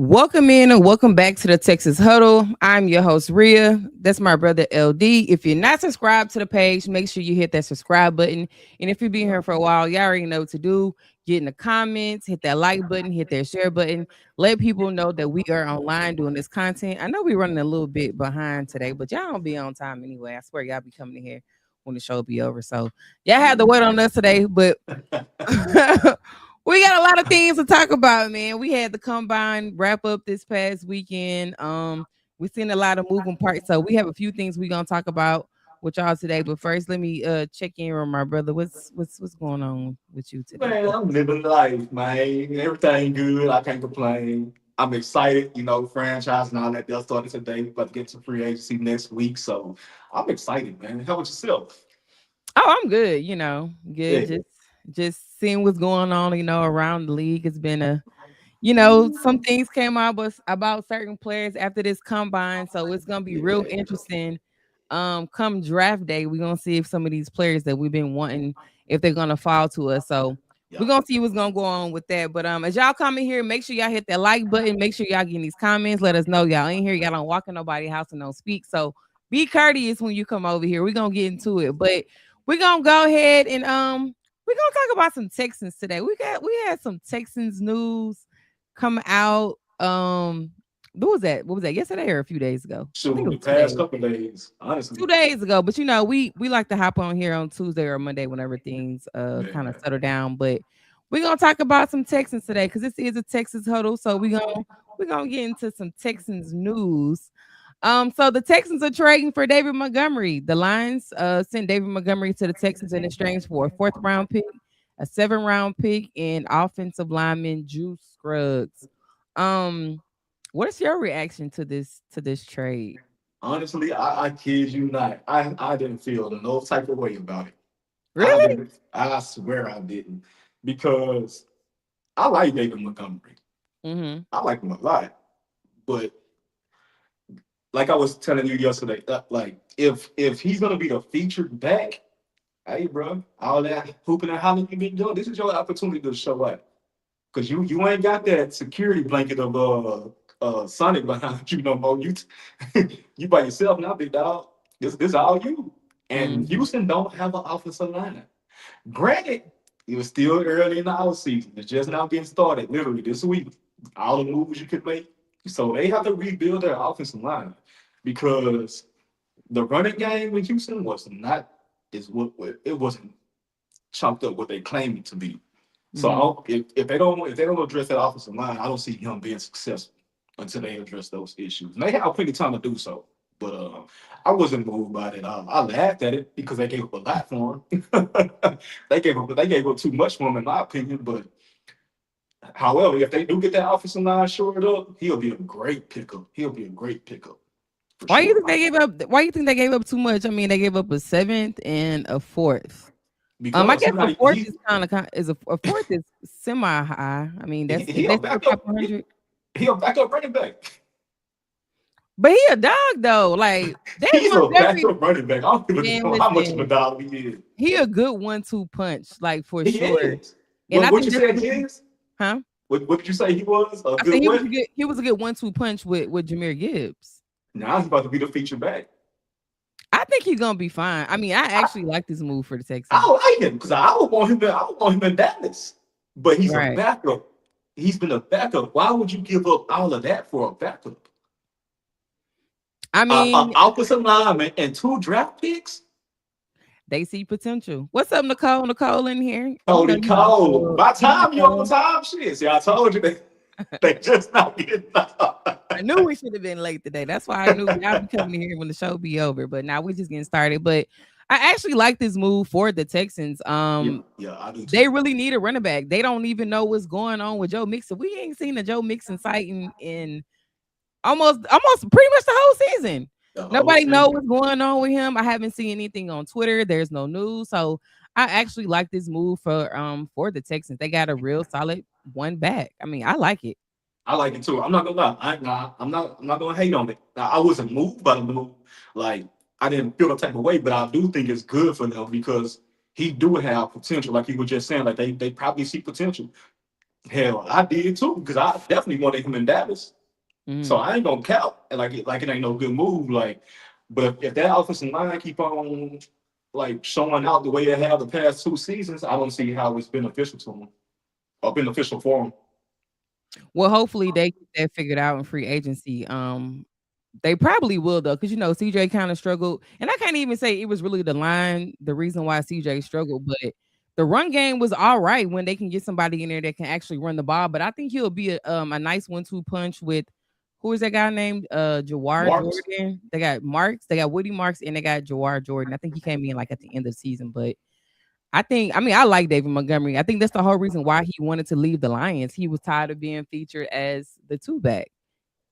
Welcome in and welcome back to the Texas Huddle. I'm your host, Rhea. That's my brother, LD. If you're not subscribed to the page, make sure you hit that subscribe button. And if you've been here for a while, y'all already know what to do. Get in the comments, hit that like button, hit that share button. Let people know that we are online doing this content. I know we're running a little bit behind today, but y'all don't be on time anyway. I swear y'all be coming in here when the show be over. So y'all had to wait on us today, but we got a lot of things to talk about, man. We had the combine wrap up this past weekend. We've seen a lot of moving parts, so we have a few things we're gonna talk about with y'all today. But first, let me check in with my brother. What's going on with you today? Man, I'm living life, man. Everything good. I can't complain. I'm excited, franchise and all that. They'll start today, but get to free agency next week. So I'm excited, man. How about yourself? Oh, I'm good. Good. Yeah. Just seeing what's going on. Around the league. It's been a some things came out about certain players after this combine, so it's gonna be real Yeah. interesting. Come draft day, we're gonna see if some of these players that we've been wanting, if they're gonna fall to us. So we're Yeah. gonna see what's gonna go on with that. But as y'all come in here, make sure y'all hit that like button. Make sure y'all get in these comments. Let us know y'all in here. Y'all don't walk in nobody's house and don't speak. So be courteous when you come over here. We're gonna get into it, but we're gonna go ahead and we're gonna talk about some Texans today. We had some Texans news come out. What was that? Yesterday or a few days ago? I think it Shoot, was the 2 days. past couple of days, Two honestly. days ago. But we like to hop on here on Tuesday or Monday whenever things kind of Man. settle down. But we're gonna talk about some Texans today because this is a Texas huddle. So we're gonna get into some Texans news. So the Texans are trading for David Montgomery. The Lions sent David Montgomery to the Texans in exchange for a fourth round pick, a 7th round pick, and offensive lineman Drew Scruggs. Um, what is your reaction to this trade? Honestly, I kid you not. I didn't feel no type of way about it. I Really? didn't. I swear I didn't. Because I like David Montgomery. Mm-hmm. I like him a lot. But like I was telling you yesterday, like if he's gonna be the featured back, hey bro, all that hooping and hollering you been doing, this is your opportunity to show up. Cause you ain't got that security blanket of Sonic behind you no more. You by yourself now, big dog. This all you. And Mm-hmm. Houston don't have an offensive line. Granted, it was still early in the off season. It's just now getting started, literally this week. All the moves you could make. So they have to rebuild their offensive line because the running game in Houston was not is what it wasn't chalked up what they claimed it to be. So Mm-hmm. if they don't address that offensive line, I don't see him being successful until they address those issues. And they have plenty of time to do so. But I wasn't moved by it. I laughed at it because they gave up a lot for him. They gave up too much for him, in my opinion. But however, if they do get that offensive line shored up, he'll be a great pickup. He'll be a great pickup for Why you sure. think they gave up? Why you think they gave up too much? I mean, they gave up a seventh and a fourth. I Because guess he a not fourth is kind of is a fourth is semi high. I mean, he, that's if he they a still top backup. 100. He a backup running back. But he a dog though. Like David He's a Montgomery, backup running back. I don't give a man, damn how much of a listen, dog he is. he a good 1-2 punch, like for He sure. is. And I What think you that's said what he you, is? huh? What did you say he was? A I said good what? he was a good 1-2 punch with Jameer Gibbs. Now he's about to be the feature back. I think he's gonna be fine. I mean, I I, actually like this move for the Texans. I like him because I would want him in Dallas. But he's a Right. backup. He's been a backup. Why would you give up all of that for a backup? I A mean, offensive lineman and 2 draft picks? they see potential. What's up, Nicole? Nicole in here. Cody You know, Cole. By hey, time you on Nicole. time, shit. See, I told you they just not getting I knew we should have been late today. That's why I knew y'all be coming in here when the show be over. But now we just getting started. But I actually like this move for the Texans. Yeah, yeah, I do They too. really need a running back. They don't even know what's going on with Joe Mixon. We ain't seen a Joe Mixon sighting in almost pretty much the whole season. The whole Nobody know season. what's going on with him. I haven't seen anything on Twitter. There's no news. So I actually like this move for the Texans. They got a real solid one back. I mean, I like it. I like it too. I'm not gonna lie. I'm not gonna hate on it. Now, I wasn't moved by the move. Like I didn't feel the type of way, but I do think it's good for them because he do have potential. Like you were just saying, like they probably see potential. Hell, I did too because I definitely wanted him in Dallas. So Mm. I ain't gonna count like it ain't no good move. Like, but if that offensive line keep on like showing out the way they have the past 2 seasons, I don't see how it's beneficial to them or beneficial for them. Well, hopefully they get that figured out in free agency. They probably will though, because CJ kind of struggled, and I can't even say it was really the line, the reason why CJ struggled, but the run game was all right when they can get somebody in there that can actually run the ball. But I think he'll be a nice 1-2 punch with who is that guy named Jawar Marks, Jordan. They got Marks, they got Woody Marks, and they got Jawar Jordan. I think he came in like at the end of the season, but I like David Montgomery. I think that's the whole reason why he wanted to leave the Lions. He was tired of being featured as the two back.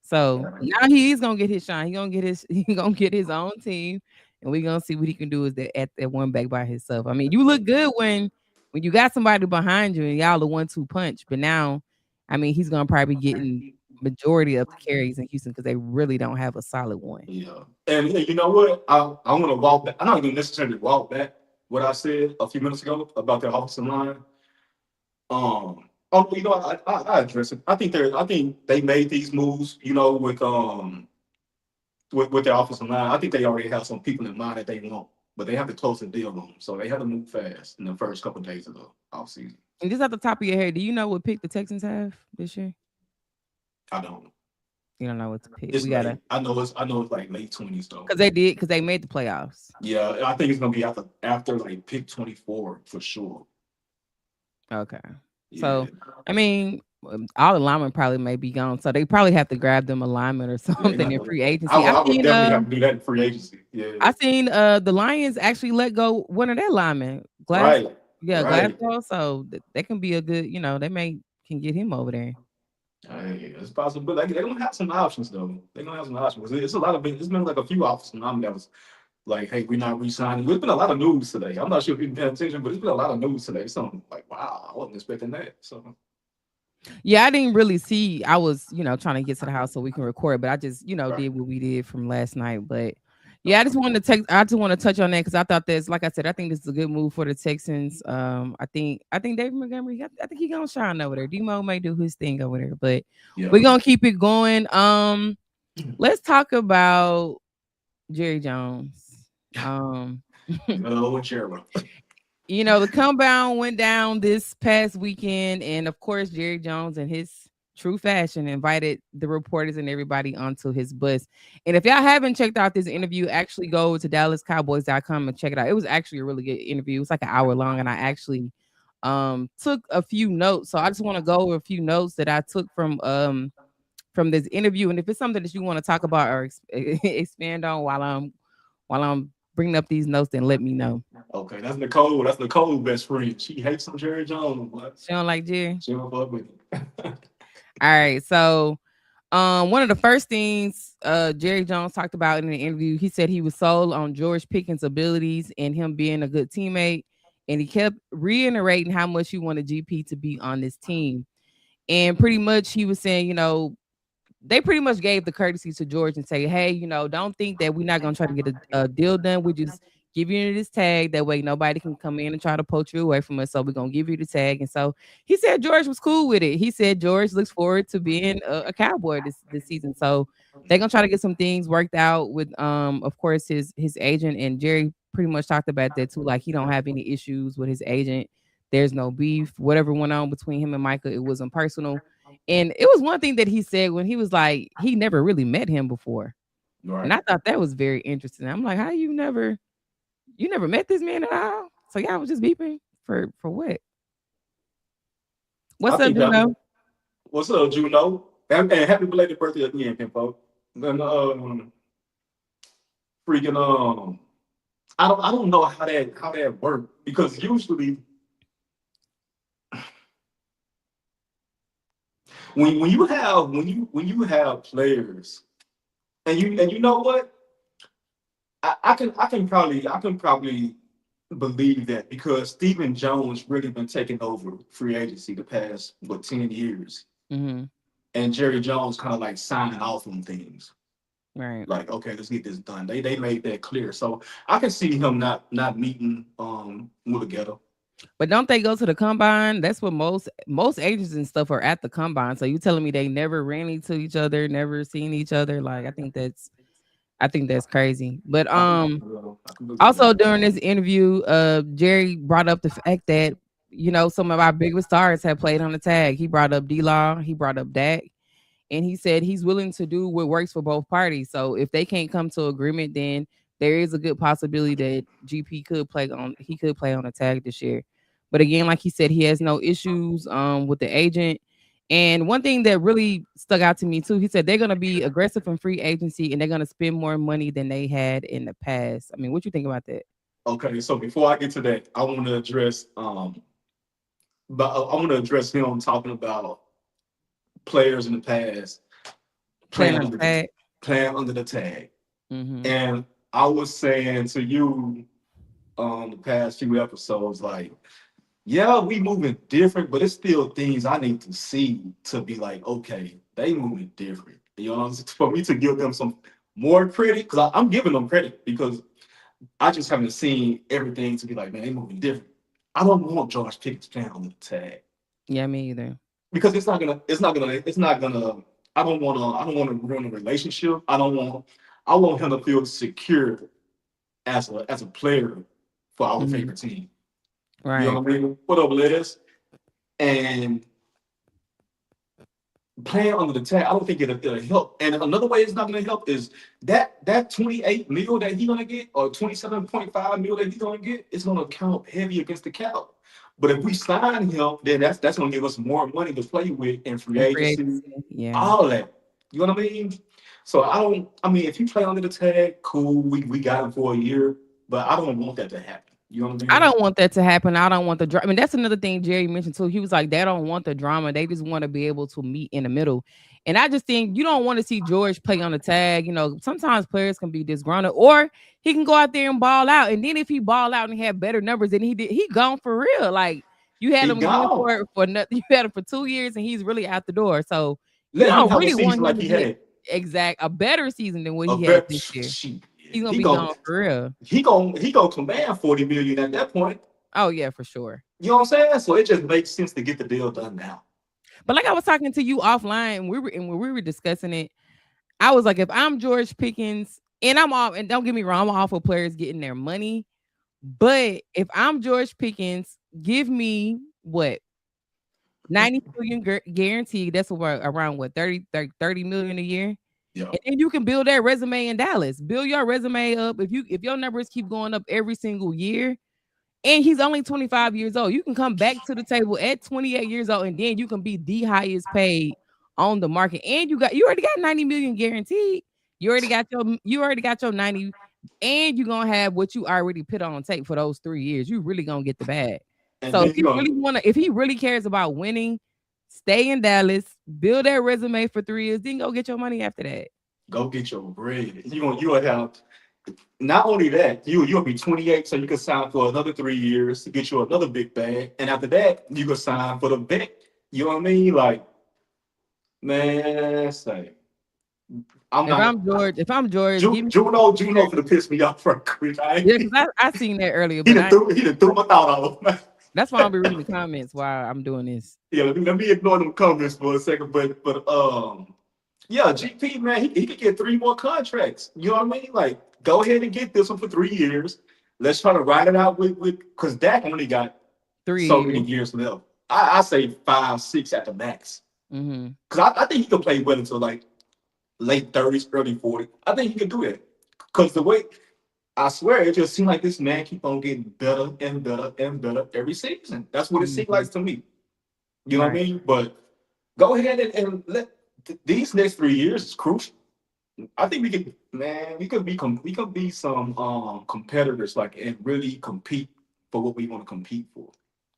So now he's gonna get his shine. He gonna get his he gonna get his own team, and we gonna see what he can do is that at that one back by himself. I mean, you look good when you got somebody behind you and y'all the 1-2 punch. But now, I mean, he's gonna probably be getting majority of the carries in Houston because they really don't have a solid one. yeah. And you know what? I'm gonna walk back. I'm not gonna necessarily walk back what I said a few minutes ago about their offensive line. Oh, I address it. I think they made these moves, with their offensive line. I think they already have some people in mind that they want, but they have to close the deal on them. So they have to move fast in the first couple of days of the offseason. And just at the top of your head, do you know what pick the Texans have this year? I don't. You don't know what to pick. It's We gotta late. I know it's like late 20s though. because they made the playoffs. Yeah, I think it's gonna be after like pick 24 for sure. Okay. Yeah. So, I mean, all the linemen probably may be gone, so they probably have to grab them a lineman or Yeah, something in free I, agency. would- I would definitely have to do that in free agency. Yeah. I seen the Lions actually let go one of their linemen, Right. Right. Glasgow. So that can be a good, they may can get him over there. Hey, it's possible, but like, they're gonna have some options though. They're gonna have some options. It's a lot of it's been like a few options that was like, hey, we're not re-signing. There's been a lot of news today. I'm not sure if you've been paying attention, but it's been a lot of news today. Something like, wow, I wasn't expecting that. So Yeah, I didn't really see. I was, trying to get to the house so we can record, but I just, right. did what we did from last night. But yeah, I just want to touch on that because I thought this, like I said, I think this is a good move for the Texans. I think David Montgomery, I think he gonna shine over there. Demo may do his thing over there, but Yeah. we're gonna keep it going. Let's talk about Jerry Jones. Hello, Cheryl. The comeback went down this past weekend, and of course, Jerry Jones, in his true fashion, invited the reporters and everybody onto his bus. And if y'all haven't checked out this interview, actually go to DallasCowboys.com and check it out. It was actually a really good interview. It was like an hour long, and I actually took a few notes. So I just want to go over a few notes that I took from this interview. And if it's something that you want to talk about or expand on while I'm bringing up these notes, then let me know. Okay, that's Nicole. That's Nicole's best friend. She hates some Jerry Jones, but She don't like Jerry. she don't fuck with him. All right. So one of the first things Jerry Jones talked about in the interview, he said he was sold on George Pickens' abilities and him being a good teammate. And he kept reiterating how much he wanted GP to be on this team. And pretty much he was saying, they pretty much gave the courtesy to George and say, hey, don't think that we're not going to try to get a deal done. We just give you this tag. That way nobody can come in and try to poach you away from us. So we're going to give you the tag. And so he said George was cool with it. He said George looks forward to being a Cowboy this season. So they're going to try to get some things worked out with, of course, his agent. And Jerry pretty much talked about that too. Like he don't have any issues with his agent. There's no beef. Whatever went on between him and Michael, it wasn't personal. And it was one thing that he said when he was like, he never really met him before. Right. And I thought that was very interesting. I'm like, how you never met this man at all? So y'all was just beeping for what? What's up, Juno? What's up, Juno? And happy belated birthday again, Pimpo. And freaking I don't know how that worked because usually when you have players and you know what I can probably believe that because Stephen Jones really been taking over free agency the past 10 years, Mm-hmm. and Jerry Jones kind of like signing off on things Right. like, okay, let's get this done. They made that clear, so I can see him not meeting Mulugetto. But don't they go to the combine? That's what most agents and stuff are at the combine. So you telling me they never ran into each other, never seen each other? Like I think that's crazy. But I can look it also up. during this interview, Jerry brought up the fact that some of our biggest stars have played on the tag. He brought up D-Law, he brought up Dak, and he said he's willing to do what works for both parties. So if they can't come to agreement, then there is a good possibility that GP could play on the tag this year. But again, like he said, he has no issues with the agent. And one thing that really stuck out to me too, he said they're gonna be aggressive in free agency and they're gonna spend more money than they had in the past. I mean, what you think about that? Okay, so before I get to that, I want to address but I want to address him talking about players in the past Playing playing on under the tag. playing under the tag. Mm-hmm. And I was saying to you the past few episodes, like, yeah, we moving different, but it's still things I need to see to be like, okay, they moving different. You know what I'm saying? For me to give them some more credit, because I'm giving them credit because I just haven't seen everything to be like, man, they moving different. I don't want Josh Pickens playing on the tag Yeah, me either. because it's not gonna. I don't want to ruin a relationship. I want him to feel secure as a player for our Mm-hmm. favorite team. You know Right. what I mean? What up, Liz? And playing under the tag, I don't think it'll help. And another way it's not going to help is that 28 mil that he's going to get, or 27.5 mil that he's going to get, it's going to count heavy against the cap. But if we sign him, then that's going to give us more money to play with in free In free agency, agency. Yeah. all of that. You know what I mean? So I mean, if you play under the tag, cool. We got him for a year, but I don't want that to happen. You know what I I mean? don't want that to happen. I don't want the drama. I mean, that's another thing Jerry mentioned too. He was like, they don't want the drama. They just want to be able to meet in the middle. And I just think you don't want to see George play on the tag. Sometimes players can be disgruntled, or he can go out there and ball out. And then if he ball out and have better numbers than he did, he gone for real. Like you had He him again gone. you had him for 2 years, and he's really out the door. So you Let him don't have a really season want like him to he get had. a better season than what A he had bet this year. she He's gonna he be going gone for real. he gonna command 40 million at that point. Oh yeah, for sure. You know what I'm saying? So it just makes sense to get the deal done now. But like I was talking to you offline, and when we were discussing it, I was like, if I'm George Pickens, and don't get me wrong, I'm all for players getting their money. But if I'm George Pickens, give me what 90 million guaranteed. That's what around what 30 million a year. Yeah. And then you can build that resume in Dallas. Build your resume up. If your numbers keep going up every single year, and he's only 25 years old. You can come back to the table at 28 years old, and then you can be the highest paid on the market. And you already got 90 million guaranteed. You already got your 90, and you're gonna have what you already put on tape for those 3 years. You really gonna get the bag. And So then you gonna if he really cares about winning, stay in Dallas, build that resume for 3 years, then go get your money after that. go get your bread. You gonna have not only that, you'll be 28, so you can sign for another 3 years to get you another big bag. And after that, you can sign for the vet. You know what I mean? Like, man, say I'm not If I'm George, give me Juno for to piss me off for quick. yeah, because I seen that earlier, He but done threw my thought off, man. that's why I'll be reading the comments while I'm doing this. Yeah, let me ignore them comments for a second, but yeah, GP man, he could get three more contracts. You know what I mean? Like, go ahead and get this one for 3 years. Let's try to ride it out with because Dak only got Three so many years. years left. I say 5, 6 at the max. Mm-hmm. Because I think he could play well until like late 30s, early 40s. I think he could do that. Because the way I swear it just seemed like this man keep on getting better and better and better every season. That's what it seemed Mm-hmm. like to me. You know what I Right. mean? But go ahead and let these next 3 years is crucial. I think we could be some competitors like and really compete for what we want to compete for.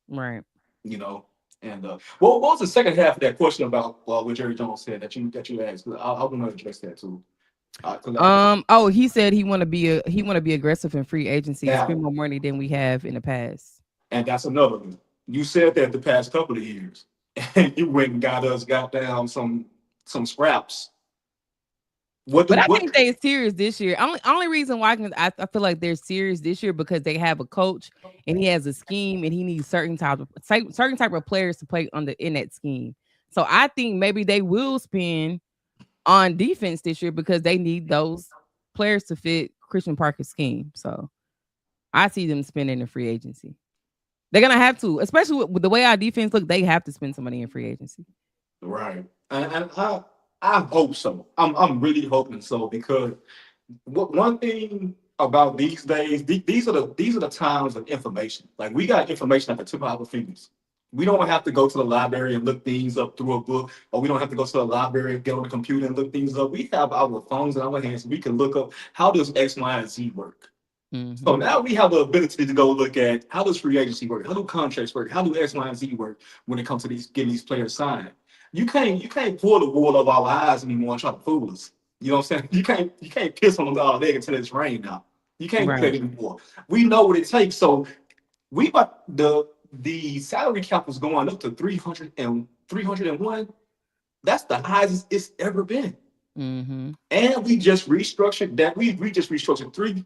Right. You know. And what was the second half of that question about what Jerry Jones said that you asked? I want to address that too. 'Cause Oh, he said he want to be aggressive in free agency, spend now, more money than we have in the past. and that's another one. You said that the past couple of years, and you went and got down some scraps. What do But I what? think they serious this year. Only reason why I feel like they're serious this year because they have a coach and he has a scheme and he needs certain type of players to play in that scheme. So I think maybe they will spend on defense this year because they need those players to fit Christian Parker's scheme. So I see them spending in free agency. They're gonna have to, especially with the way our defense look. They have to spend some money in free agency. Right, and I hope so. I'm really hoping so because one thing about these days, these are the times of information. Like we got information at the tip of our fingers. We don't have to go to the library and look things up through a book, or we don't have to go to the library and get on the computer and look things up. We have our phones in our hands. We can look up how does X, Y, and Z work. So Mm-hmm. now we have the ability to go look at how does free agency work, how do contracts work, how do X, Y, and Z work when it comes to these getting these players signed. You can't pull the wool over our eyes anymore and try to fool us. You know what I'm saying? You can't piss on them all day until it's rain now. You can't do that Right. anymore. We know what it takes. So we about the salary cap was going up to 301. That's the highest it's ever been. Mm-hmm. And we just restructured that. We just restructured three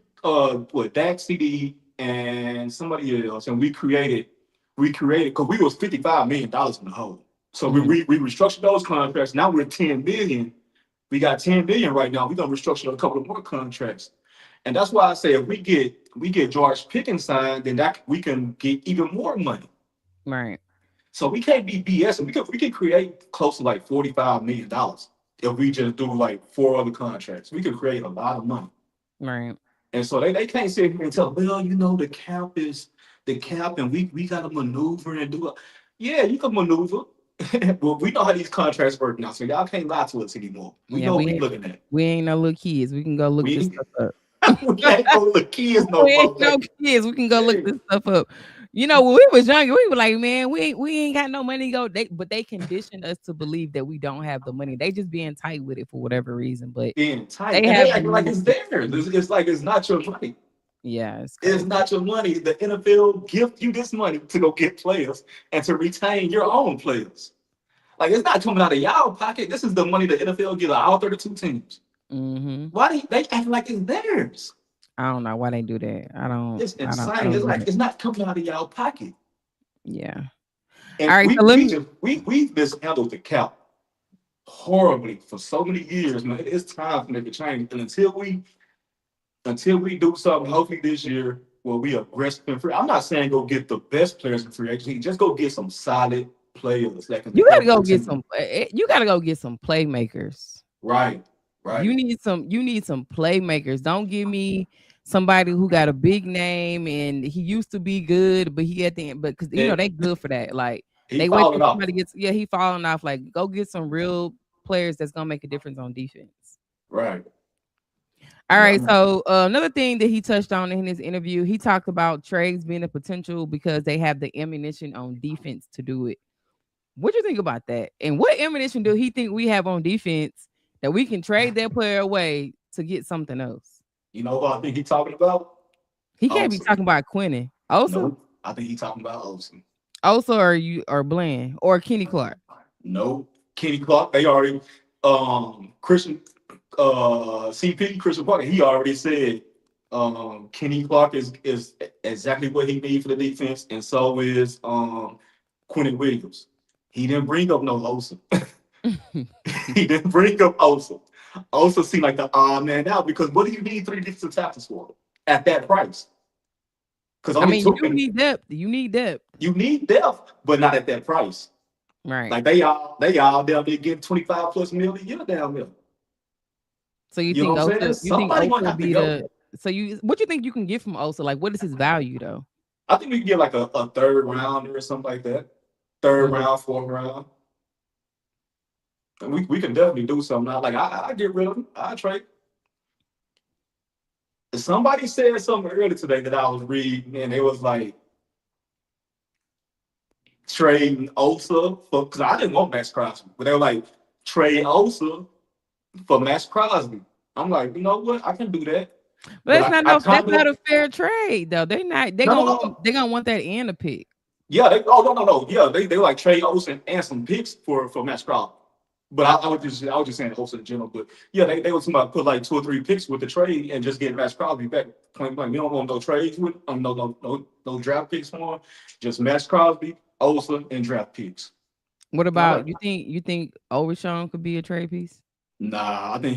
Dak CD and somebody else, and we created because we was $55 million in the hole. So we, Mm-hmm. we restructured those contracts. Now we're 10 million. We got 10 million right now. We're gonna restructure a couple of more contracts. And that's why I say if we get George Pickens signed, then that we can get even more money. Right. So we can't be BS. We can create close to like $45 million if we just do like four other contracts. We could create a lot of money. Right. And so they can't sit here and tell, well, the cap and we gotta maneuver and do it. Yeah, you can maneuver. Well, we know how these contracts work now, so y'all can't lie to us anymore. We Yeah, know what we looking at. we ain't no little kids. We can go look this We stuff up. we ain't no little kids no We ain't more. no kids. We can go look Yeah, this stuff up. You know, when we was younger, we were like, man, we ain't got no money to go. But they conditioned us to believe that we don't have the money. They just being tight with it for whatever reason. But being tight. they And they have the acting like money. it's theirs. It's like it's not your money. Yeah, it's It's crazy. not your money. The NFL gift you this money to go get players and to retain your own players. Like it's not coming out of y'all pocket. This is the money the NFL gives all 32 teams. Mm-hmm. Why they act like it's theirs? I don't know why they do that. I don't. It's I don't. I insane. don't It's get like it. it's not coming out of y'all pocket. Yeah. All And right. we So let we me. just we mishandled the cap horribly for so many years, man. It's time to make a change. And until we do something, hopefully this year, where we aggressive and free. I'm not saying go get the best players in free agency. Just go get some solid players that can You gotta help go the get team. some. You gotta go get some playmakers. Right, right. You need some playmakers. Don't give me somebody who got a big name and he used to be good, but he at the end, but because And they good for that. Like he they wait falling till off. somebody gets he falling off. Like go get some real players that's gonna make a difference on defense. Right. All Yeah. right. So another thing that he touched on in his interview, he talked about trades being a potential because they have the ammunition on defense to do it. What do you think about that? And what ammunition do he think we have on defense that we can trade that player away to get something else? You know what I think he talking about? He can't be Olsen. talking about Quinnen. Osa? No, I think he talking about Olsen. Osa or Bland or Kenny Clark. No, Kenny Clark. They already Christian CP Christian Parker. He already said Kenny Clark is exactly what he needs for the defense, and so is Quentin Williams. He didn't bring up no Osa. He didn't bring up Osa. Osa seemed like the odd man out because what do you need three defensive tackles for at that price? Because I only mean, you two do can. need depth. You need depth. You need depth, but not at that price. Right. Like they all down there getting 25 plus million a year down there. So you You know think what I'm saying? Osa you think Somebody Osa gonna will have to be go. the so you what you think you can get from Osa? Like what is his value though? I think we can get like a third rounder or something like that. Third Mm. round, fourth round. And we can definitely do something. Like I get rid of him. I trade. Somebody said something earlier today that I was reading, and it was like trading Osa for because I didn't want Max Crosby, but they were like trade Osa for Max Crosby. I'm like, you know what? I can do that. But But that's not I no that's kind not of a fair trade though. They not no, no, no. they gonna want that and a pick. Yeah, they oh no no no. Yeah, they like trade Olsen and some picks for Max Crosby. But I was just saying also in general. But yeah, they was about to put like 2 or 3 picks with the trade and just get Max Crosby back. Point blank, we don't want no trades with no draft picks for him. Just Max Crosby, Osa, and draft picks. What And I about like. you think Overshawn could be a trade piece? Nah, I think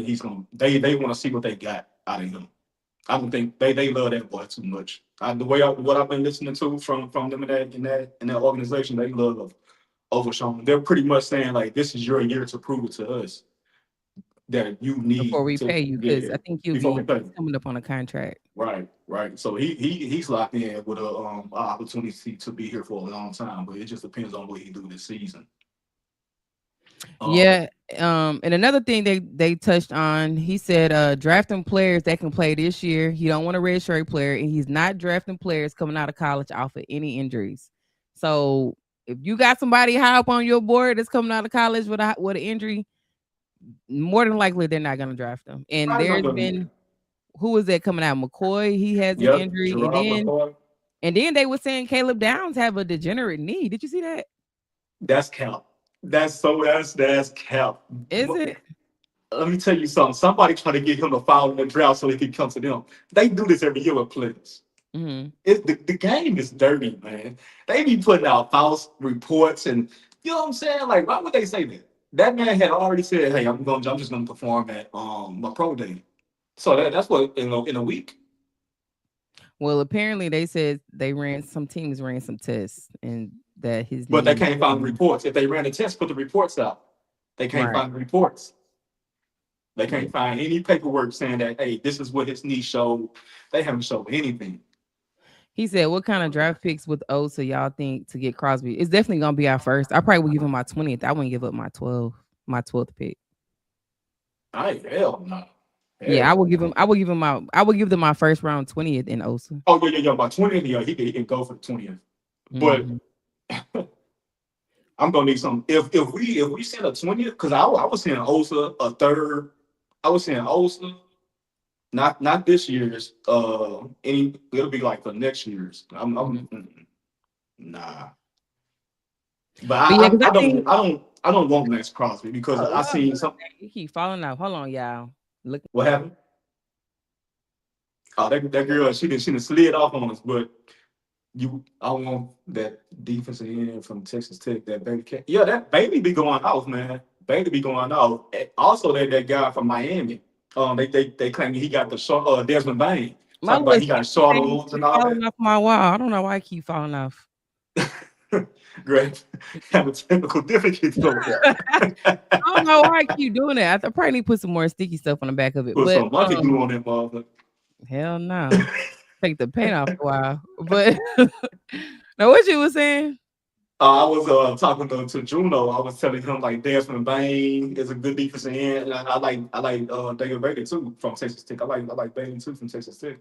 he's gonna. They want to see what they got out of him. I don't think they love that boy too much. What I've been listening to from them in that organization, they love Overshawn. They're pretty much saying like, this is your year to prove it to us that you Before need we to pay you, because get I think he'll before we be pay. he's coming up on a contract. Right, right. So he's locked in with a opportunity to be here for a long time, but it just depends on what he do this season. Um, Yeah. And another thing they touched on, he said drafting players that can play this year. He don't want a redshirt player, and he's not drafting players coming out of college off of any injuries. So if you got somebody high up on your board that's coming out of college with an injury, more than likely they're not gonna draft them. And probably not there's gonna do been that. who is that coming out? McCoy, he has an Yep, injury, and Gerard then McCoy. and then they were saying Caleb Downs have a degenerate knee. Did you see that? That's cap. That's cap. Is it? Let me tell you something. Somebody trying to get him a foul in the draft so he can come to them. They do this every year with players. Mm-hmm. The game is dirty, man. They be putting out false reports, and you know what I'm saying. Like, why would they say that? That man had already said, "Hey, I'm just gonna perform at my pro day." So that's what in a week. Well, apparently they said some teams ran some tests and that his But they knee. can't find the reports. If they ran a test, put the reports out. They can't Right. find the reports. They Yeah. can't find any paperwork saying that, hey, this is what his knee showed. They haven't showed anything. He said, "What kind of draft picks with Osa y'all think to get Crosby? It's definitely gonna be our first. I probably would give him my 20th. I wouldn't give up my 12th pick. I hell no. Yeah, Hell no. I would give them my first round 20th in Osa. Oh yeah. By 20th, yeah, he can go for the 20th. But Mm-hmm. I'm gonna need some. If we send a 20th, because I was saying Osa a third. I was saying Osa, not this year's. It'll be like for next year's. Mm-hmm. Nah. But But yeah, because I I think don't want Max Crosby because I I love seen some. you keep falling off. Hold on, y'all. Look, What happened? Oh, that girl, she done slid off on us, but I want that defensive end from Texas Tech, that baby cat. Yeah, that baby be going off, man. Baby be going off. Also, that guy from Miami. They claim he got the short. Desmond Bain my talk about little he got sticky short thing arms and keep all falling that. off my wall. I don't know why I keep falling off. Great, have a technical difficulty over I there. don't know why I keep doing that. I probably need to put some more sticky stuff on the back of it. Put But some monkey glue on that motherfucker. hell no. Take the paint off a while. But now what you was saying? I was talking to Juno. I was telling him like Desmond Bain is a good defensive end. And I like David Baker too from Texas Tech. I like Bain too from Texas Tech.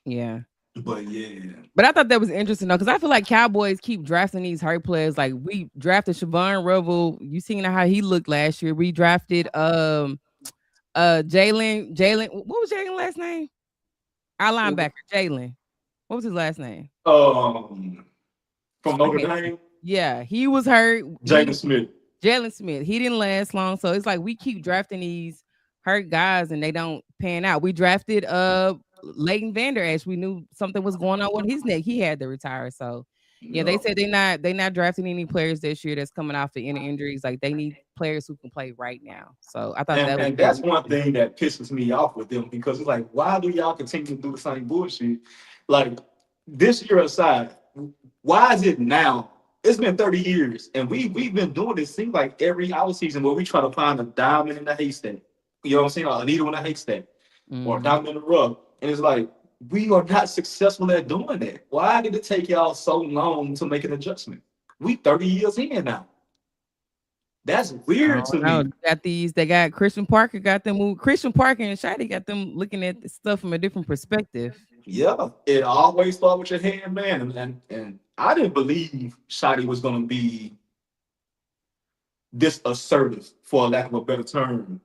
Yeah. But yeah, But I thought that was interesting though, because I feel like Cowboys keep drafting these hurt players. Like we drafted Siobhan Revel. You seen how he looked last year. We drafted Jalen. What was Jalen last name? Our linebacker, Jalen. What was his last name? from I Notre can't. Dame, Yeah, he was hurt. Jaden Smith. Jalen Smith. He didn't last long. So it's like we keep drafting these hurt guys and they don't pan out. We drafted Leighton Vander Esch. We knew something was going on with his neck. He had to retire. So yeah, they No. said they not drafting any players this year that's coming off the inner injuries. Like they need players who can play right now. So I thought that was And very that's one interesting. thing that pisses me off with them because it's like, why do y'all continue to do the same bullshit? Like this year aside, why is it now? It's been 30 years, and we've been doing this thing like every hour season where we try to find a diamond in the haystack. You know what I'm saying? Or a needle in a haystack, or a Mhm. diamond in the rough. And it's like we are not successful at doing that. Why did it take y'all so long to make an adjustment? We 30 years in now. That's I weird to don't know. me. They got Christian Parker got them Christian Parker and Shady got them looking at the stuff from a different perspective. Yeah, it always start with your hand, man. And I didn't believe Shotty was gonna be this assertive, for lack of a better term.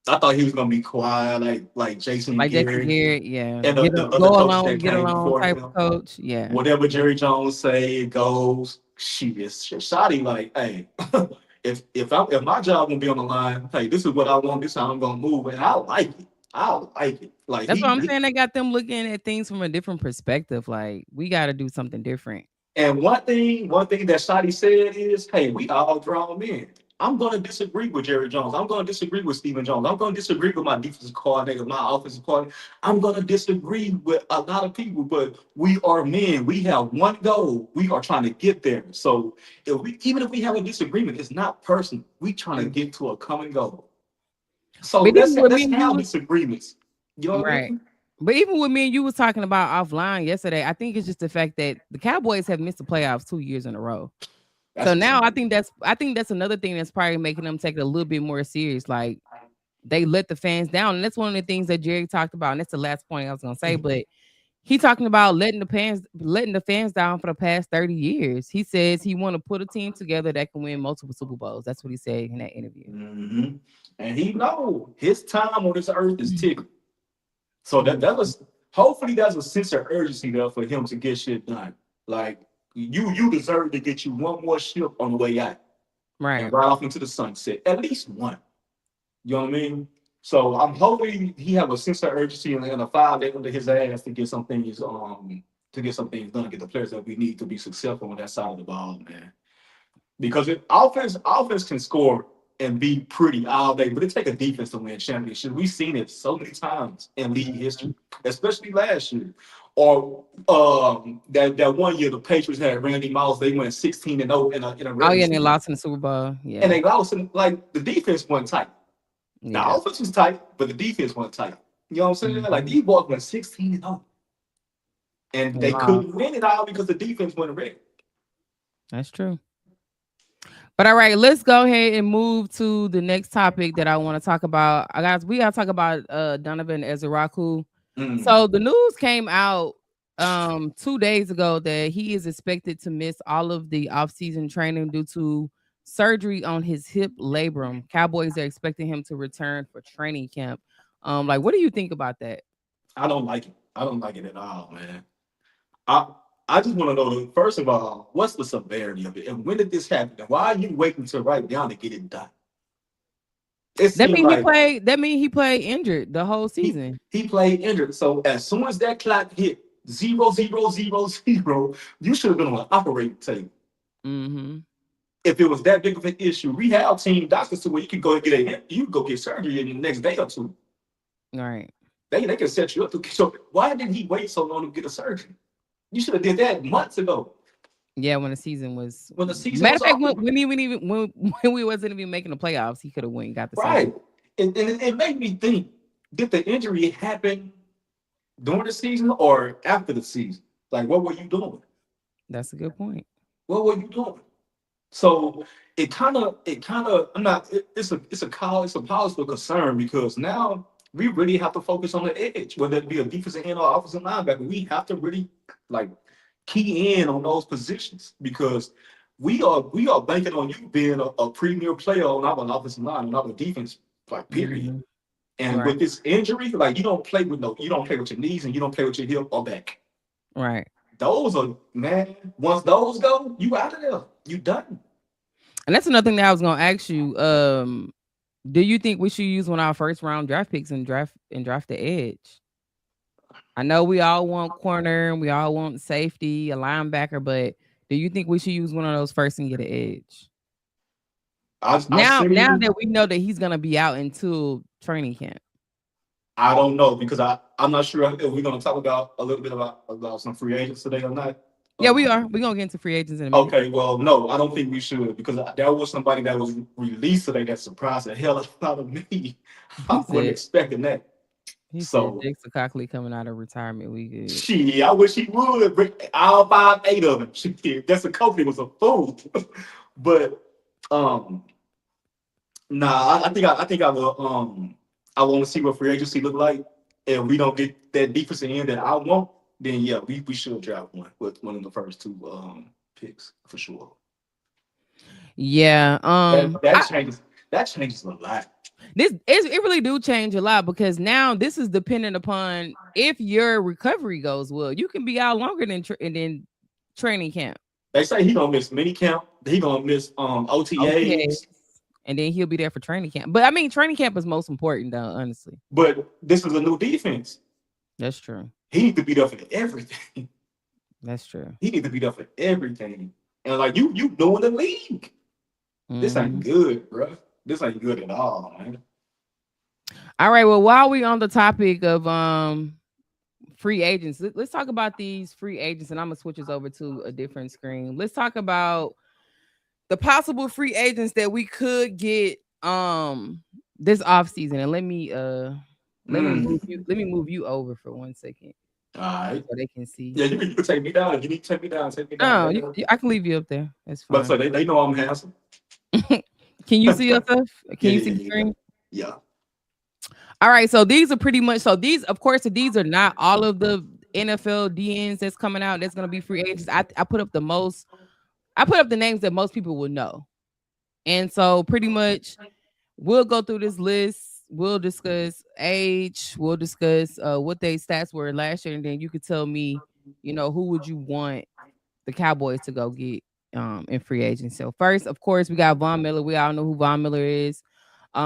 I thought he was gonna be quiet, like Jason Like Jason Garrett Garrett, yeah. and the other Go coaches along, that get came along before type of him. coach. Yeah. Whatever Jerry Jones say, it goes. Shotty like, hey, If my job gonna be on the line, hey, this is what I want. This is how I'm gonna move, and I like it. I like it. Like That's what I'm saying. They got them looking at things from a different perspective. Like we got to do something different. And one thing that Shotty said is, hey, we all grown men. I'm going to disagree with Jerry Jones. I'm going to disagree with Stephen Jones. I'm going to disagree with my defensive coordinator, my offensive coordinator. I'm going to disagree with a lot of people, but we are men. We have one goal. We are trying to get there. So even if we have a disagreement, it's not personal. We trying to get to a common goal. So But even with me let's and have you, disagreements. You know what I right? mean? But even with me and you was talking about offline yesterday, I think it's just the fact that the Cowboys have missed the playoffs 2 years in a row. So That's now I think that's another thing that's probably making them take it a little bit more serious. Like they let the fans down, and that's one of the things that Jerry talked about. And that's the last point I was gonna say. But he talking about letting the fans down for the past 30 years. He says he want to put a team together that can win multiple Super Bowls. That's what he said in that interview. Mhm. And he know his time on this earth is ticking. So Mhm. that was hopefully there's a sense of urgency there for him to get shit done. Like you deserve to get you one more ship on the way out and Right. right off into the sunset. At least one. You know what I mean? So I'm hoping he have a sense of urgency and a file day under his ass to get some things done, get the players that we need to be successful on that side of the ball, man. Because offense can score and be pretty all day, but it take a defense to win championships. We've seen it so many times in league history, especially last year. Or that one year the Patriots had Randy Moss, they went 16-0 in a Oh regular yeah, and they season. lost in the Super Bowl. And Yeah. they lost in like the defense wasn't tight. The Yeah. offense was tight, but the defense wasn't tight. You know what I'm saying? Like Mhm. these boys went 16-0. And And they lost. couldn't win it all because the defense wasn't ready. That's true. But all right, let's go ahead and move to the next topic that I want to talk about. I guys, we gotta talk about Donovan Ezeiruaku. Mm. So the news came out 2 days ago that he is expected to miss all of the offseason training due to surgery on his hip labrum. Cowboys are expecting him to return for training camp. Like, what do you think about that? I don't like it. I don't like it at all, man. I I just want to know, first of all, what's the severity of it, and when did this happen? And why are you waiting to right now to get it done? It That seemed mean he like played. That mean he played injured the whole he season. he played injured. So as soon as that clock hit 0, 0, 0, 0, you should have been on an operating table. Mm-hmm. If it was that big of an issue, rehab team doctors to where you could go and you could go get surgery in the next day or two. All right. They can set you up. So why did he wait so long to get a surgery? You should have did that months ago Yeah, when the season was when the season matter was of fact, over. when we wasn't even making the playoffs, he could have went and got the surgery. Right. And it made me think, did the injury happen during the season or after the season? Like, what were you doing? That's a good point. What were you doing? So it kind of, I'm not, it's a cause for concern because now we really have to focus on the edge, whether it be a defensive end or offensive linebacker. We have to really like key in on those positions because we are banking on you being a premier player on our offensive line, on our defense, like period. Hmm. And Right. with this injury, like you don't play with your knees and you don't play with your hip or back. Right. Those are man. Once those go, you out of there. You done. And that's another thing that I was gonna ask you. Do you think we should use one of our first round draft picks and draft the edge? I know we all want corner and we all want safety, a linebacker, but do you think we should use one of those first and get an edge? I Now seen. that we know that he's gonna be out until training camp. I don't know because I'm not sure if we're gonna talk about a little bit about some free agents today or not. Yeah, we Um, are. We're gonna get into free agents in a minute. okay, well, no, I don't think we should because there was somebody that was released today that surprised the hell out of me. I He wasn't said expecting that. he said So, Dexter Copley coming out of retirement. We good. shit, I wish he would bring all 5, 8 of them. Shit, that's a Kobe was a fool. But um, nah, I want to see what free agency look like. If we don't get that defensive end that I want, then yeah, we should draft one with one of the first two picks for sure. Yeah. That changes a lot. It really do change a lot because now this is dependent upon if your recovery goes well. You can be out longer than training camp. They say he gonna miss mini camp. He gonna miss Okay. OTAs. and then he'll be there for training camp. But I mean, training camp is most important, though. Honestly, But this is a new defense. that's true. He needs to be there for everything. That's true. He needs to be there for everything. And like you know in the league. This ain't Mhm. good, bro. This ain't good at all, man. All right. Well, while we on the topic of free agents, let's talk about these free agents, and I'm gonna switch us over to a different screen. Let's talk about the possible free agents that we could get this offseason. And let me move you over for 1 second All right. so they can see. Yeah, you can take me down. You need to take me down. Take me Oh, down. I can leave you up there. That's But fine. so they know I'm handsome. Can you see yourself? Can Yeah, you yeah, see the yeah, screen? yeah. All right, so these are pretty much these, of course, these are not all of the NFL DNs that's coming out. That's gonna be free agents. I put up the names that most people will know. And so pretty much we'll go through this list. We'll discuss age, we'll discuss what their stats were last year, and then you could tell me, who would you want the Cowboys to go get in free agency. So first, of course, we got Von Miller. We all know who Von Miller is.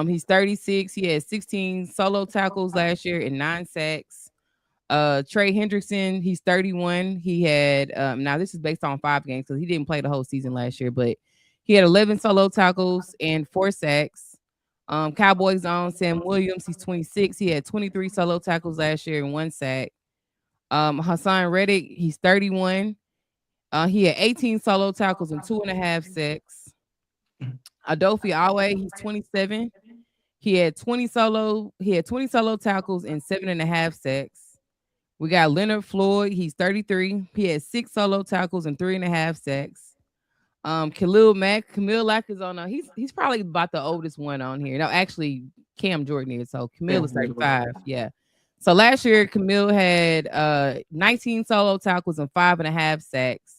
He's 36. He had 16 solo tackles last year and 9 sacks. Trey Hendrickson, he's 31. He had now this is based on 5 games because he didn't play the whole season last year, but he had 11 solo tackles and 4 sacks. Cowboys own Sam Williams, he's 26. He had 23 solo tackles last year and 1 sack. Hassan Reddick, he's 31. He had 18 solo tackles and 2.5 sacks. Adofi Awe, he's 27. He had 20 solo tackles and 7.5 sacks. We got Leonard Floyd, he's 33. He had 6 solo tackles and 3.5 sacks. Camille Lack is on. He's probably about the oldest one on here. No, actually, Cam Jordan is. So Camille is 35. Yeah. So last year, Camille had 19 solo tackles and 5.5 sacks.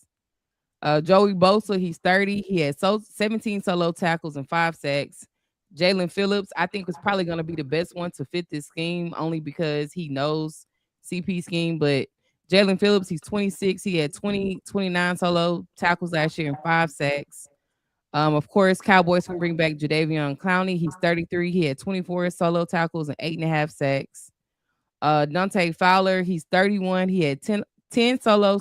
Joey Bosa, he's 30. He had 17 solo tackles and 5 sacks. Jalen Phillips, I think, was probably going to be the best one to fit this scheme only because he knows CP scheme. But Jalen Phillips, he's 26. He had 29 solo tackles last year and 5 sacks. Of course, Cowboys can bring back Jadeveon Clowney. He's 33. He had 24 solo tackles and 8.5 sacks. Dante Fowler, he's 31. He had 10 solo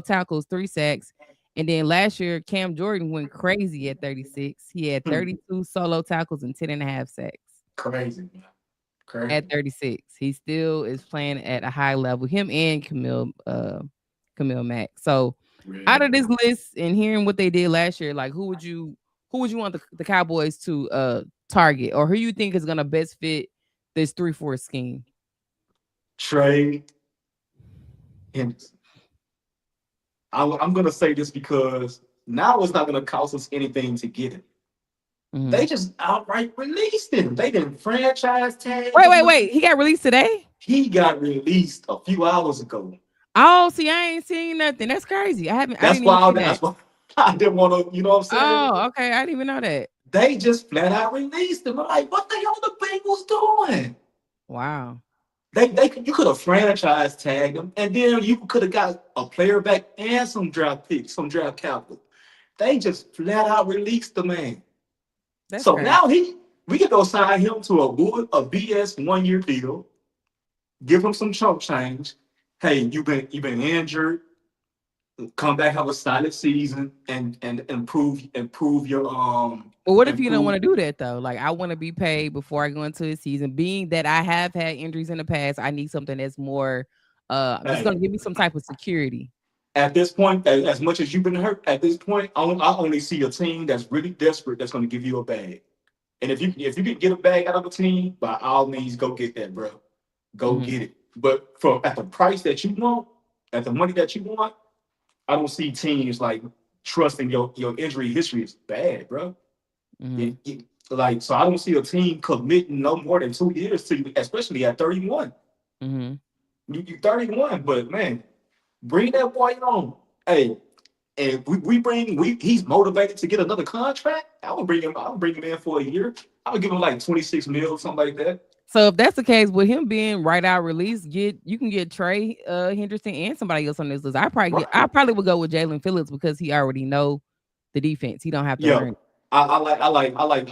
tackles, 3 sacks. And then last year, Cam Jordan went crazy at 36. He had 32 solo tackles and 10.5 sacks. Crazy. At 36. He still is playing at a high level. Him and Camille Mack. So out of this list and hearing what they did last year, like who would you want the Cowboys to target, or who you think is gonna best fit this 3-4 scheme? Trey Henderson. I'm gonna say this because now it's not gonna cost us anything to get him. Mm-hmm. They just outright released him. They didn't franchise tag. Wait. He got released today? He got released a few hours ago. Oh, see, I ain't seen nothing. That's crazy. That's why I didn't want to, you know what I'm saying? Oh, okay. I didn't even know that. They just flat out released him. I'm like, what the hell the Bengals doing? Wow. You could have franchise tagged him, and then you could have got a player back and some draft picks, some draft capital. They just flat out released the man. That's so crazy. Now we can go sign him to a BS 1-year deal, give him some chump change. Hey, you've been injured. Come back, have a solid season, and improve your But what if you don't want to do that though? Like, I want to be paid before I go into the season. Being that I have had injuries in the past, I need something that's more that's going to give me some type of security. At this point, as much as you've been hurt, at this point, I only see a team that's really desperate that's going to give you a bag. And if you can get a bag out of a team, by all means, go get that, bro. Go get it. But at the price that you want, at the money that you want, I don't see teams like trusting your injury history is bad, bro. Mm-hmm. So I don't see a team committing no more than 2 years to you, especially at 31. Mm-hmm. You 31, but man, bring that boy on. Hey, and he's motivated to get another contract. I would bring him in for a year. I would give him like 26 mil, something like that. So if that's the case, with him being right out released, you can get Trey Henderson and somebody else on this list. I probably would go with Jalen Phillips because he already know the defense. He don't have to learn. I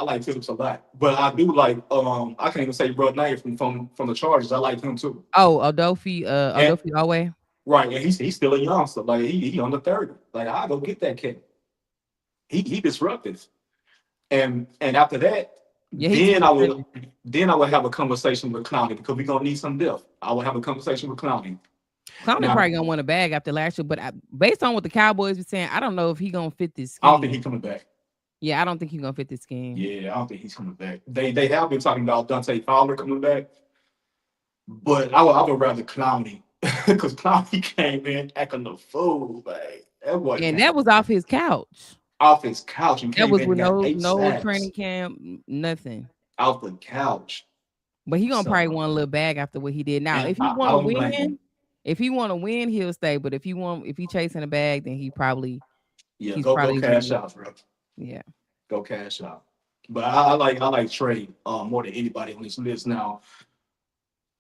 like Phillips a lot, but I do like I can't even say bro name from the Chargers. I like him too. Oh, Odofi, And Odofi Alway. right, and he's still a youngster. Like he under 30. Like I go get that kid. He disruptive. And after that, Yeah, he's then full I of would energy. then I would have a conversation with Clowney because we're gonna need some depth. I would have a conversation with Clowney. Clowney Now probably gonna win a bag after last year, but based on what the Cowboys were saying, I don't know if he gonna fit this I don't think scheme. he's coming back. Yeah, I don't think he's gonna fit this scheme. Yeah, I don't think he's coming back. They have been talking about Dante Fowler coming back, but I would rather Clowney because Clowney came in acting the fool, like that boy And came that was off his couch. off his couch and That came was in and with got no eight no sacks training camp, nothing. off the couch. But he gonna probably So want a little bag after what he did. Now, and if he I want to don't blame him. win, if he want to win, he'll stay. But if he chasing a bag, then Yeah, he's go probably cash really, out, bro. yeah. Go cash out. But I like Trey more than anybody on this list. Now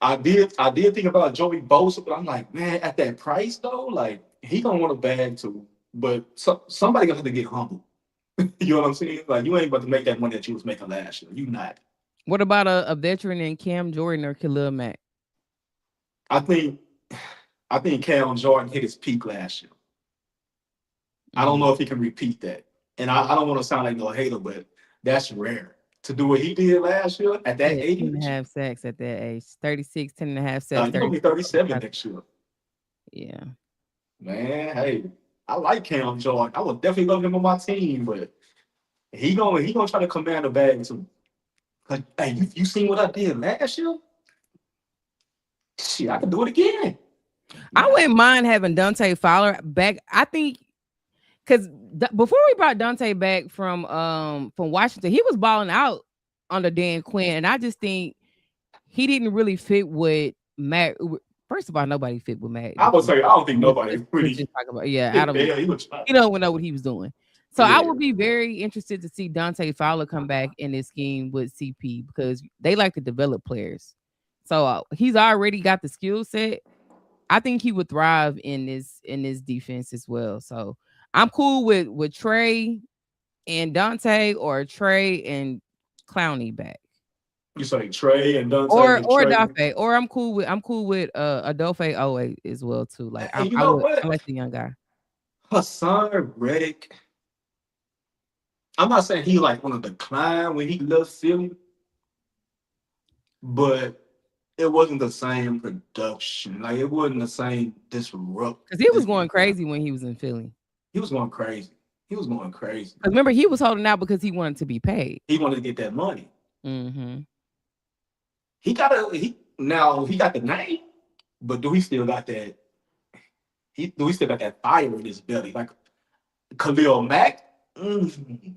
I did think about Joey Bosa, but I'm like, man, at that price though, like he gonna want a bag too. But somebody gonna have to get humble. You know what I'm saying? Like you ain't about to make that money that you was making last year. You not. What about a veteran in Cam Jordan or Khalil Mack? I think I think Cam Jordan hit his peak last year. I don't Mm-hmm. know if he can repeat that. And I don't want to sound like no hater, but that's rare. To do what he did last year at He that had 10 and a age, half sacks at that age. 36, 10 and a half sacks, you're gonna be 36. 37 next year. Yeah. Man, hey, I like Cam Jordan. I would definitely love him on my team, but he gonna try to command the bag too. Like, hey, you seen what I did last year? Shit, I can do it again. I Nah, wouldn't mind having Dante Fowler back. I think because before we brought Dante back from Washington, he was balling out under Dan Quinn, and I just think he didn't really fit with Matt. First of all, nobody fit with Matt. I would say I don't think nobody Let's really. just talk about Adam. Yeah, he was trying. He don't even know what he was doing. So I Yeah, would be very interested to see Dante Fowler come back in this scheme with CP because they like to develop players. So he's already got the skill set. I think he would thrive in this defense as well. So I'm cool with Trey and Dante or Trey and Clowney back. you say Trey and Dante and Or Trey. Dafe. Or I'm cool with Adofe Owe as well too. Like Hey, you know I what? like the young guy. Hassan Reddick. I'm not saying he like on a decline when he left Philly, but it wasn't the same production. Like it wasn't the same disrupt. Because he was going crazy when he was in Philly. He was going crazy. He was going crazy. 'Cause remember, he was holding out because he wanted to be paid. He wanted to get that money. Mm-hmm. He got the name, but do he still got that? Do he still got that fire in his belly? Like Khalil Mack? Mm.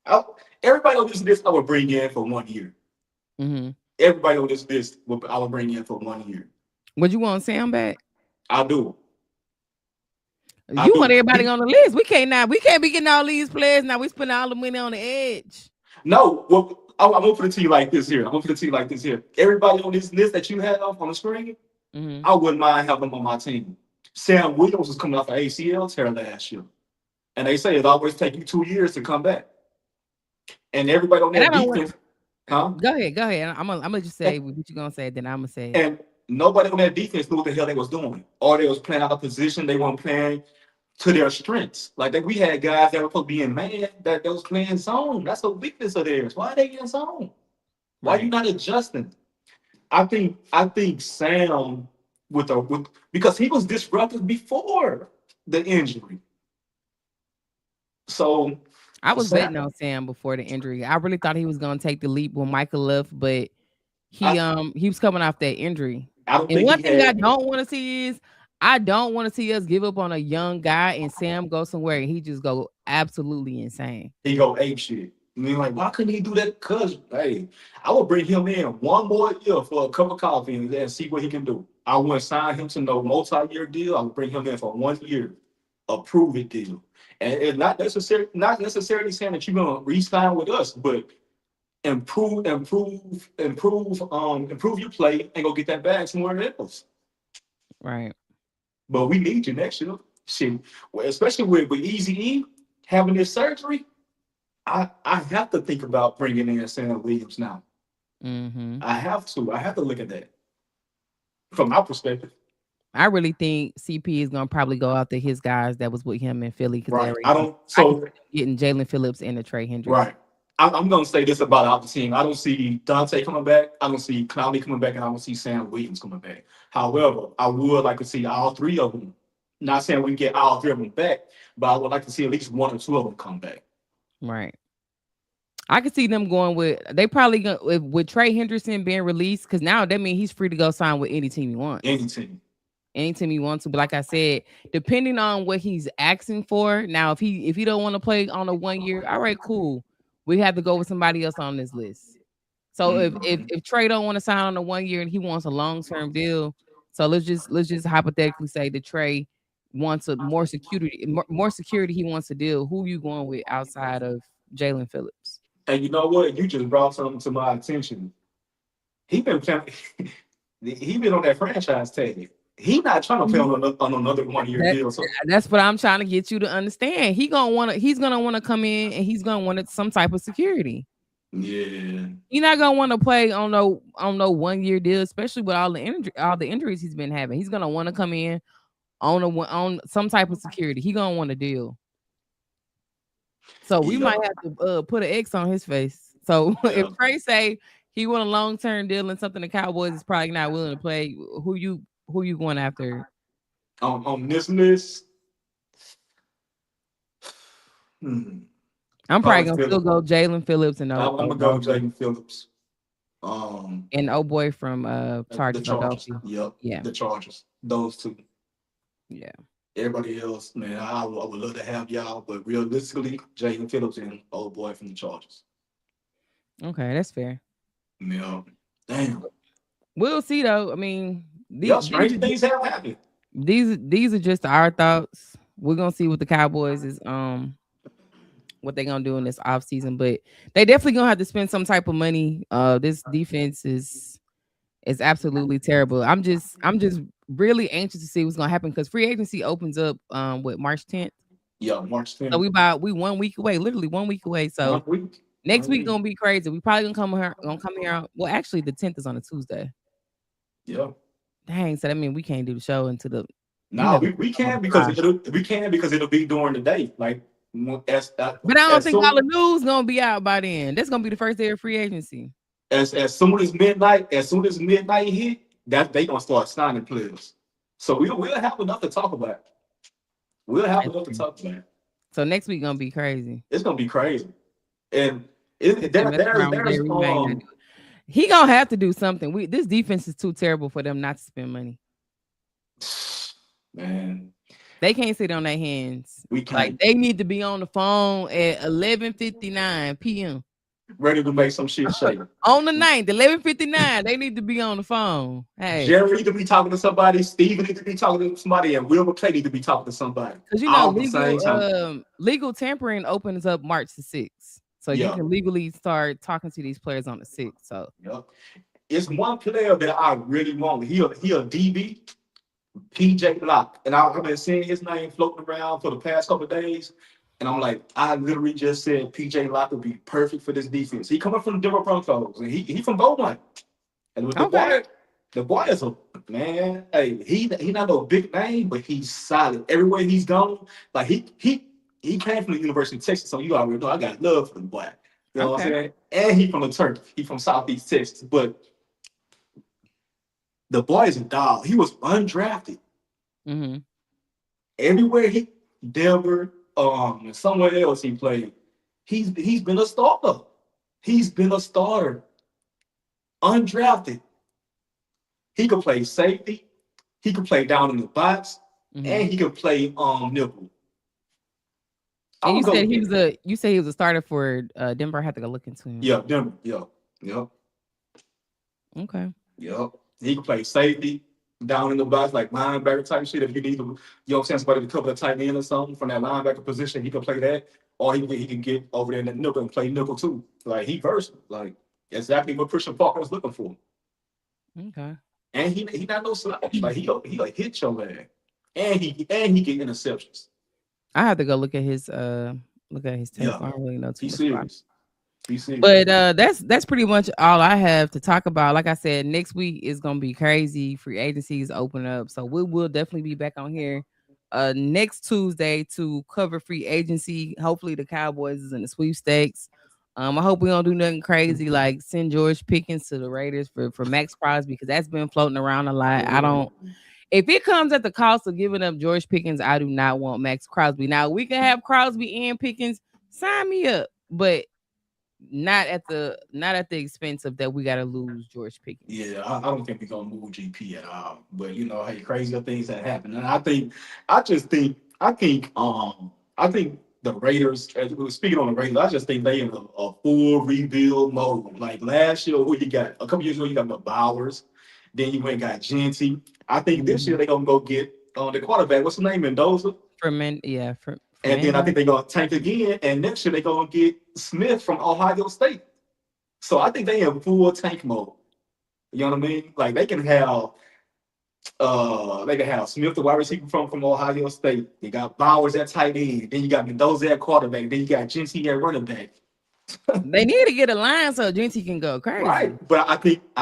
I- Everybody on this list I would bring in for 1 year. Mm-hmm. Everybody on this list I would bring in for 1 year. Would you want Sam back? I do. I You want do. everybody on the list. We can't be getting all these players now. We spend all the money on the edge. No, well, I'm gonna put it to you like this here. I'm gonna put it to you like this here. Everybody on this list that you have on the screen, Mm-hmm. I wouldn't mind having them on my team. Sam Williams was coming off an ACL tear last year, and they say it always take you 2 years to come back. And everybody on And I that don't want. defense, huh? Go ahead. I'm gonna just say what you gonna say. Then I'm gonna say it. And nobody on that defense knew what the hell they was doing. Or they was playing out of position. They weren't playing to their strengths. We had guys that were supposed to be in man that was playing zone. That's a weakness of theirs. Why are they in zone? Why you Right. not adjusting? I think Sam with because he was disrupted before the injury. So I was Sam, betting on Sam before the injury. I really thought he was gonna take the leap when Michael left, but I, he was coming off that injury. I don't And think one he thing I had don't want to see is I don't want to see us give up on a young guy and Sam go somewhere and he just go absolutely insane. he go ape shit. I mean, like, why couldn't he do that? Cause hey, I would bring him in 1 more year for a cup of coffee and see what he can do. I wouldn't sign him to no multi-year deal. I would bring him in for 1 year, a prove it deal. And it's not necessarily saying that you're gonna re-sign with us, but improve your play and go get that bag somewhere else. Right. But we need you next year. Shit, well, especially with Easy E having this surgery. I have to think about bringing in Sam Williams now. Mm-hmm. I have to. I have to look at that from my perspective. I really think CP is gonna probably go after his guys that was with him in Philly because they Right. already I know. don't. I can see So them getting Jalen Phillips and the Trey Hendricks. right. I'm going to say this about the team. I don't see Dante coming back. I don't see Clowney coming back, and I don't see Sam Williams coming back. However, I would like to see all three of them. Not saying we can get all three of them back, but I would like to see at least one or two of them come back. Right. I could see them going with they probably gonna with Trey Henderson being released because now that means he's free to go sign with any team he wants. Any team. Anytime he wants to. But like I said, depending on what he's asking for, now if he don't want to play on a 1 year, all right, cool. We have to go with somebody else on this list. So Mhm. if Trey don't want to sign on a 1 year and he wants a long-term deal, so let's just hypothetically say that Trey wants a more security he wants a deal. Who you going with outside of Jalen Phillips? And you know what? You just brought something to my attention. He been playing, he been on that franchise tag. He not trying to play on another 1 year That deal. So that's what I'm trying to get you to understand. He's gonna want to come in and he's gonna want some type of security. yeah, You're not gonna want to play on no 1 year deal, especially with all the injuries he's been having. He's gonna want to come in on some type of security. He gonna want a deal. So we yeah, might have to put an X on his face. So if yeah. Trey say he want a long-term deal and something the Cowboys is probably not willing to play, who you going after? On this list, hmm, I'm probably probably gonna still Phillips. go Jalen Phillips and I'm gonna go Odell. Jaden Phillips. Um, And boy from the Chargers, Chargers. Philadelphia. Yep, Yeah, the Chargers. Those two. yeah. Everybody else, man, I would love to have y'all, but realistically, Jaden Phillips and old boy from the Chargers. Okay, that's fair. Yeah, damn. We'll see though. I mean, Yep, stranger things have happened. these are just our thoughts. We're gonna see what the Cowboys is what they gonna do in this off season, but they definitely gonna have to spend some type of money. This defense is absolutely terrible. I'm just really anxious to see what's gonna happen because free agency opens up with March 10th. Yeah, March So 10th. we 1 week away, literally 1 week away. So 1 week. next 1 week week. gonna be crazy. We probably gonna come here. Well, actually, the 10th is on a Tuesday. Yeah. Dang, so that means we can't do the show until we Now have to we on the can because fly. it'll be during the day. Like But I don't as think all the soon news gonna be out by then. That's gonna be the first day of free agency. as soon as midnight hit, that they gonna start signing players. So we'll have enough to talk about. We'll have That's enough to true. talk about. So next week gonna be crazy. It's gonna be crazy. And They mess around with there's Jerry May. He gonna have to do something. This defense is too terrible for them not to spend money. man, They can't sit on their hands. we Like can't they need to be on the phone at 11:59 p.m. ready to make some shit shake. On the 9th, 11:59. They need to be on the phone. Hey, Jerry need to be talking to somebody, Steven need to be talking to somebody, and Wilbur Clay need to be talking to somebody. because All at the same time. legal tampering opens up March the 6th. So you Yeah. can legally start talking to these players on the 6th. So Yep. It's one player that I really want. He a DB, PJ Locke. And I've been seeing his name floating around for the past couple of days. And I'm like, I literally just said PJ Locke would be perfect for this defense. He coming from the Denver Broncos, and he from Beaumont. And with okay, the boy is a man. Hey, he not no big name, but he's solid. Everywhere he's gone, like he came from the University of Texas, so you already know I got love for the boy. You know what I'm okay. saying? And he from the turf. He from Southeast Texas. But the boy is a dog. He was undrafted. Mm-hmm. Everywhere he Denver, and somewhere else he played. He's been a starter. He's been a starter. Undrafted. He could play safety. He could play down in the box, Mm-hmm. and he could play nickel. And I'm gonna go with him. you said he was a starter for Denver. I have to go look into him. Yeah, Denver. Yeah. Okay. Yep. He can play safety down in the box, like linebacker type shit. If you need to, you know what I'm saying, somebody to cover the tight end or something from that linebacker position, he can play that. Or he can get over there in the nickel and play nickel too. Like he versatile. Like exactly what Christian Parker was looking for. Okay. And he not no slouch. Like he like hit your man. And he get interceptions. I have to go look at his Look at his tape. Yeah, I don't really know too be much about. serious. Be serious. But that's pretty much all I have to talk about. Like I said, next week is gonna be crazy. Free agencies open up, so we will definitely be back on here next Tuesday to cover free agency. Hopefully, the Cowboys is in the sweepstakes. I hope we don't do nothing crazy like send George Pickens to the Raiders for Max Crosby because that's been floating around a lot. I don't. If it comes at the cost of giving up George Pickens, I do not want Max Crosby. Now we can have Crosby and Pickens. Sign me up, but not at the expense of that we got to lose George Pickens. Yeah, I don't think we're gonna move GP at all. But you know, hey, crazier things that happen. And I think the Raiders, as we were speaking on the Raiders, I just think they in a full rebuild mode. Like last year, who you got a couple years ago, you got the Bowers, then you went and got Genty. I think this year Mhm. they're gonna go get the quarterback. What's his name? Mendoza. And then I Fernando. think they're gonna tank again. And next year they're gonna get Smith from Ohio State. So I think they in full tank mode. You know what I mean? Like they can have Smith, the wide receiver from Ohio State. You got Bowers at tight end. Then you got Mendoza at quarterback. Then you got Genty at running back. They need to get a line so Genty can go crazy. Right. But I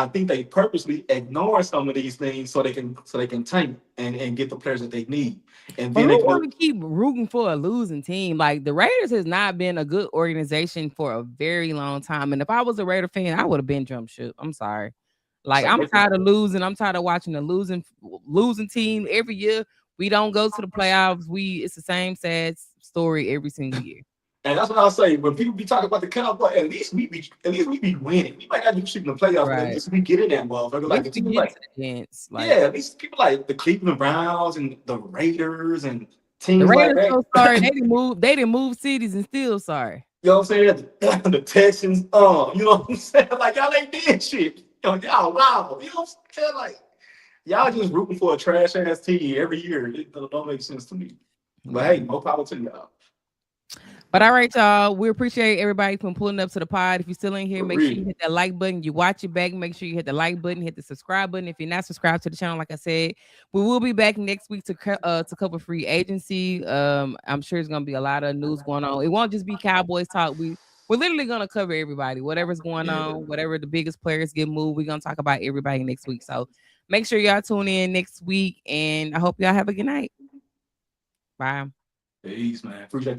think they purposely ignore some of these things so they can tank and get the players that they need. And But then who they want can to keep rooting for a losing team? Like the Raiders has not been a good organization for a very long time. And if I was a Raider fan, I would have been jump ship. I'm sorry. Like say I'm different. tired of losing. I'm tired of watching the losing team every year. We don't go to the playoffs. It's the same sad story every single year. And that's what I'll say. When people be talking about the Cowboys, at least we be winning. We might not be shooting the playoffs, but at Right. least we get in that motherfucker. At Like the least we team get to like the dance. yeah, Like at least people like the Cleveland Browns and the Raiders and the teams like Raiders that. so sorry. They didn't move. They didn't move cities and still sorry. You know what I'm saying? The Texans, you know what I'm saying? Like y'all ain't did shit. Y'all wow. You know what I'm saying? Like y'all just rooting for a trash ass team every year. It don't make sense to me. But hey, Yeah. more power to y'all. But all right, y'all. We appreciate everybody from pulling up to the pod. If you're still in here, For make sure you real. hit that like button. You watch it back. Make sure you hit the like button, hit the subscribe button. If you're not subscribed to the channel, like I said, we will be back next week to cover free agency. I'm sure it's gonna be a lot of news going on. It won't just be Cowboys talk. We're literally gonna cover everybody, whatever's going Yeah. on, whatever the biggest players get moved. We're gonna talk about everybody next week. So make sure y'all tune in next week, and I hope y'all have a good night. Bye. Peace, man. Appreciate the